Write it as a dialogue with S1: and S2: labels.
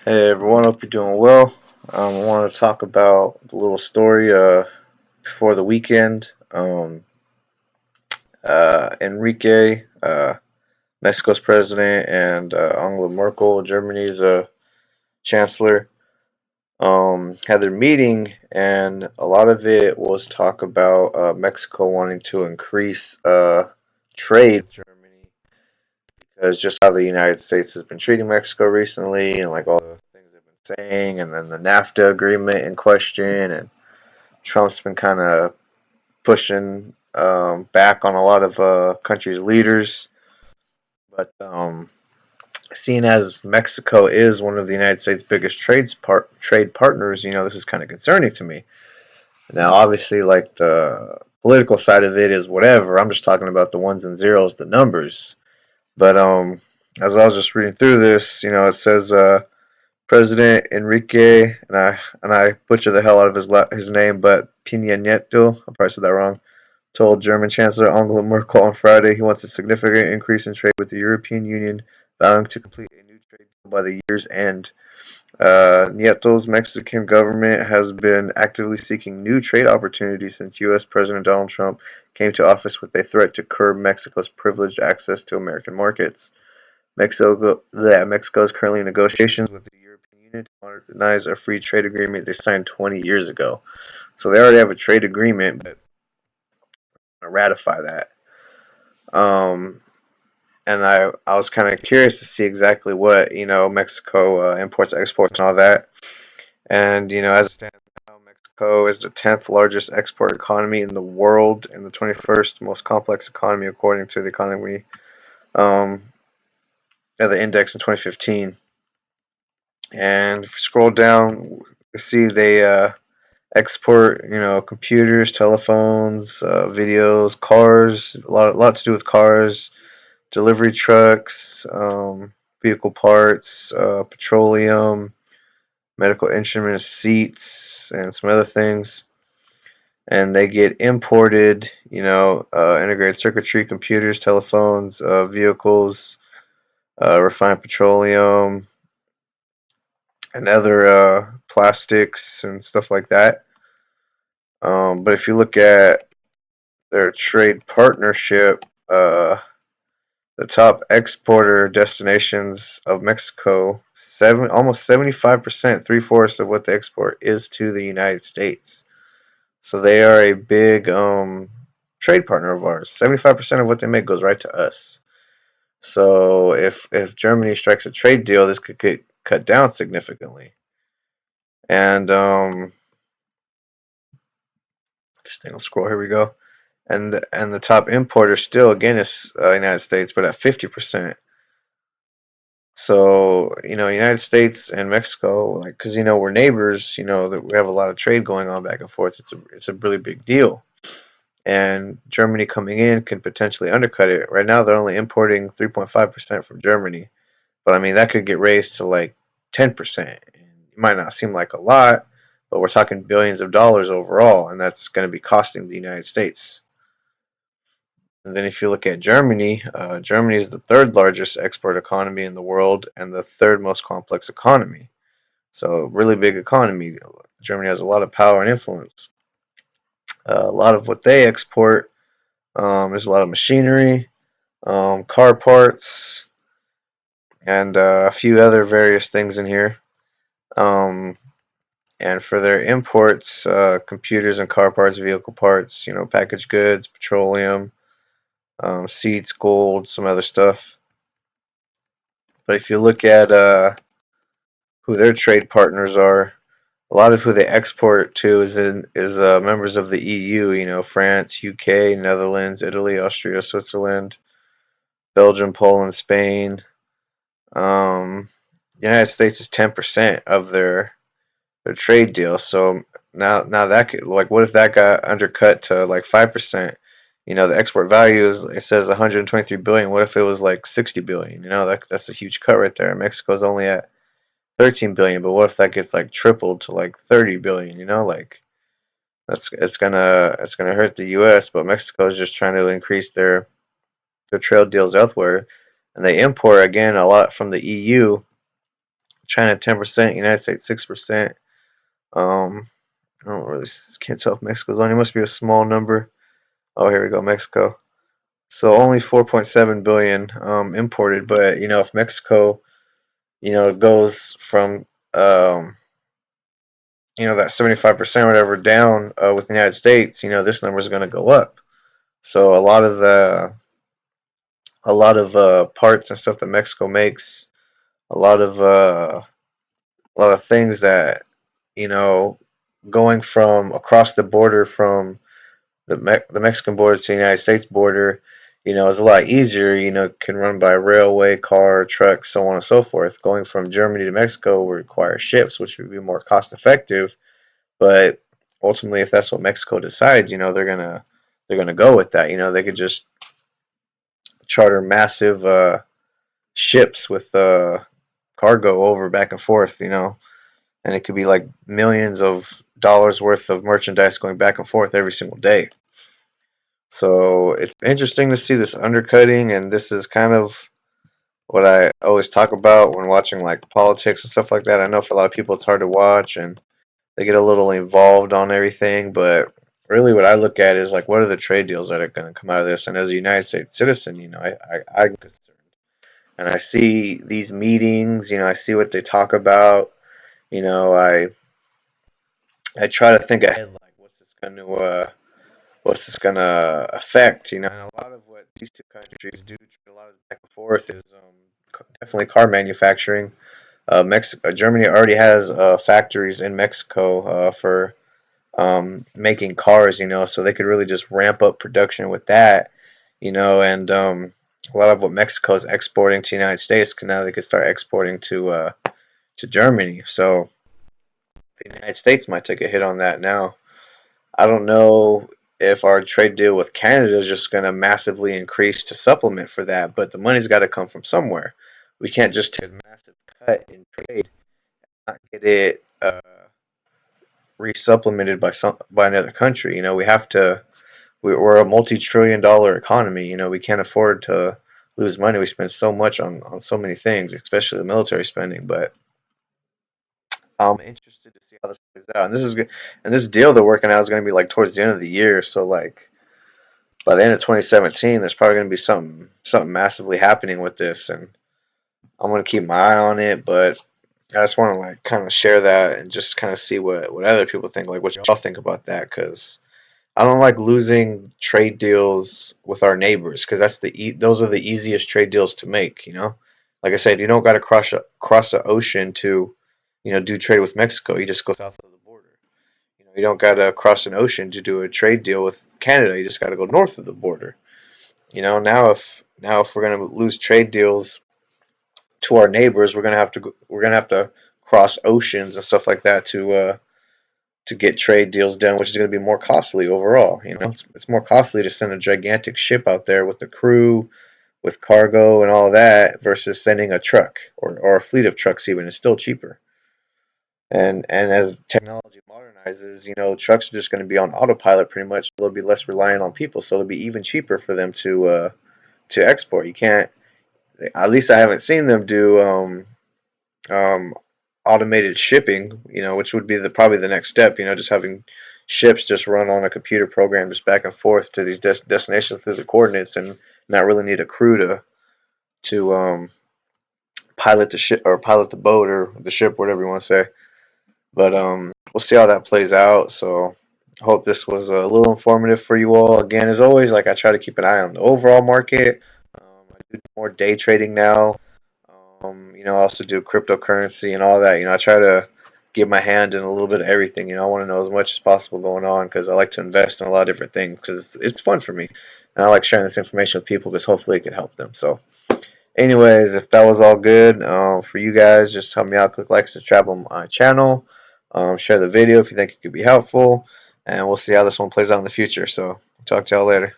S1: Hey everyone, hope you're doing well. I want to talk about the little story before the weekend. Enrique, Mexico's president, and Angela Merkel, Germany's chancellor, had their meeting, and a lot of it was talk about Mexico wanting to increase trade with Germany because just how the United States has been treating Mexico recently, and like all the things they've been saying, and then the NAFTA agreement in question, and Trump's been kind of pushing back on a lot of countries' leaders. But seeing as Mexico is one of the United States' biggest trade partners, this is kind of concerning to me. Now, obviously, like the political side of it is whatever. I'm just talking about the ones and zeros, the numbers. But as I was just reading through this, it says President Enrique, and I butcher the hell out of his name, but Peña Nieto, I probably said that wrong, told German Chancellor Angela Merkel on Friday he wants a significant increase in trade with the European Union, vowing to complete a new trade deal by the year's end. Nieto's Mexican government has been actively seeking new trade opportunities since U.S. President Donald Trump came to office with a threat to curb Mexico's privileged access to American markets. Mexico is currently in negotiations with the European Union to modernize a free trade agreement they signed 20 years ago. So they already have a trade agreement, but ratify that. Um, and I was kind of curious to see exactly what Mexico imports, exports, and all that. And as it stands now, Mexico is the 10th largest export economy in the world and the 21st most complex economy according to the economy um, the index in 2015. And if you scroll down, you see they export computers, telephones, videos, cars, a lot to do with cars, delivery trucks, vehicle parts, petroleum, medical instruments, seats, and some other things. And they get imported, integrated circuitry, computers, telephones, vehicles, refined petroleum, and other plastics and stuff like that. But if you look at their trade partnership, the top exporter destinations of Mexico, almost 75%, three-fourths of what they export is to the United States. So they are a big trade partner of ours. 75% of what they make goes right to us. So if Germany strikes a trade deal, this could get cut down significantly. And just thing will scroll. Here we go. And the top importer still again is United States, but at 50%. So United States and Mexico, like, because we're neighbors, that we have a lot of trade going on back and forth. It's a really big deal, and Germany coming in can potentially undercut it. Right now, they're only importing 3.5% from Germany, but I mean that could get raised to like 10%. It might not seem like a lot, but we're talking billions of dollars overall, and that's going to be costing the United States. And then if you look at Germany, Germany is the third largest export economy in the world and the third most complex economy. So really big economy. Germany has a lot of power and influence. A lot of what they export is a lot of machinery, car parts, and a few other various things in here. Um, and for their imports, computers and car parts, vehicle parts, packaged goods, petroleum, seats, gold, some other stuff. But if you look at who their trade partners are, a lot of who they export to is members of the EU. France, UK, Netherlands, Italy, Austria, Switzerland, Belgium, Poland, Spain. The United States is 10% of their trade deal. So now that could, like, what if that got undercut to like 5%? The export value it says 123 billion. What if it was like 60 billion? That's a huge cut right there. Mexico's only at 13 billion, but what if that gets like tripled to like 30 billion? Like it's gonna hurt the U.S. But Mexico is just trying to increase their trade deals elsewhere, and they import again a lot from the EU China 10%, United States 6%. Um, I don't really can't tell if Mexico's on. It must be a small number. Oh, here we go, Mexico. So only 4.7 billion imported, but if Mexico, goes from that 75% or whatever down with the United States, this number is going to go up. So a lot of parts and stuff that Mexico makes, a lot of things that you know going from across the border from the Mexican border to the United States border, is a lot easier. Can run by railway, car, truck, so on and so forth. Going from Germany to Mexico would require ships, which would be more cost effective. But ultimately, if that's what Mexico decides, they're gonna go with that. They could just charter massive ships with cargo over back and forth. And it could be like millions of dollars worth of merchandise going back and forth every single day. So it's interesting to see this undercutting, and this is kind of what I always talk about when watching like politics and stuff like that. I know for a lot of people it's hard to watch and they get a little involved on everything, but really what I look at is like what are the trade deals that are going to come out of this? And as a United States citizen, I'm concerned, and I see these meetings. I see what they talk about. I try to think ahead, like what's this gonna affect? And a lot of what these two countries do, a lot of back and forth, is definitely car manufacturing. Germany already has factories in Mexico for making cars, so they could really just ramp up production with that, and a lot of what Mexico is exporting to the United States, now they could start exporting to Germany. So the United States might take a hit on that now. I don't know if our trade deal with Canada is just going to massively increase to supplement for that, but the money's got to come from somewhere. We can't just take a massive cut in trade and not get it resupplemented by another country. We have to. We're a multi-trillion-dollar economy. We can't afford to lose money. We spend so much on so many things, especially the military spending. But I'm interested to see how this plays out. And this is good. And this deal they're working out is going to be like towards the end of the year. So like by the end of 2017, there's probably going to be something massively happening with this, and I'm going to keep my eye on it. But I just want to like kind of share that and just kind of see what other people think, like what y'all think about that, because I don't like losing trade deals with our neighbors because those are the easiest trade deals to make. Like I said, you don't got to cross the ocean to do trade with Mexico. You just go south of the border. You don't got to cross an ocean to do a trade deal with Canada. You just got to go north of the border. Now if we're gonna lose trade deals to our neighbors, we're gonna have to cross oceans and stuff like that to get trade deals done, which is going to be more costly overall. It's more costly to send a gigantic ship out there with the crew, with cargo and all that, versus sending a truck or a fleet of trucks. Even is still cheaper. And as technology modernizes, trucks are just going to be on autopilot pretty much. They'll be less reliant on people, so it'll be even cheaper for them to export. You can't. At least I haven't seen them do um, automated shipping, which would be probably the next step. Just having ships just run on a computer program just back and forth to these destinations through the coordinates, and not really need a crew to pilot the ship or pilot the boat or the ship, whatever you want to say. But we'll see how that plays out. So I hope this was a little informative for you all. Again, as always, like I try to keep an eye on the overall market. I do more day trading now. I also do cryptocurrency and all that. I try to get my hand in a little bit of everything. I want to know as much as possible going on because I like to invest in a lot of different things because it's fun for me. And I like sharing this information with people because hopefully it can help them. So, anyways, if that was all good for you guys, just help me out. Click like, subscribe on my channel. Share the video if you think it could be helpful. And we'll see how this one plays out in the future. So, talk to y'all later.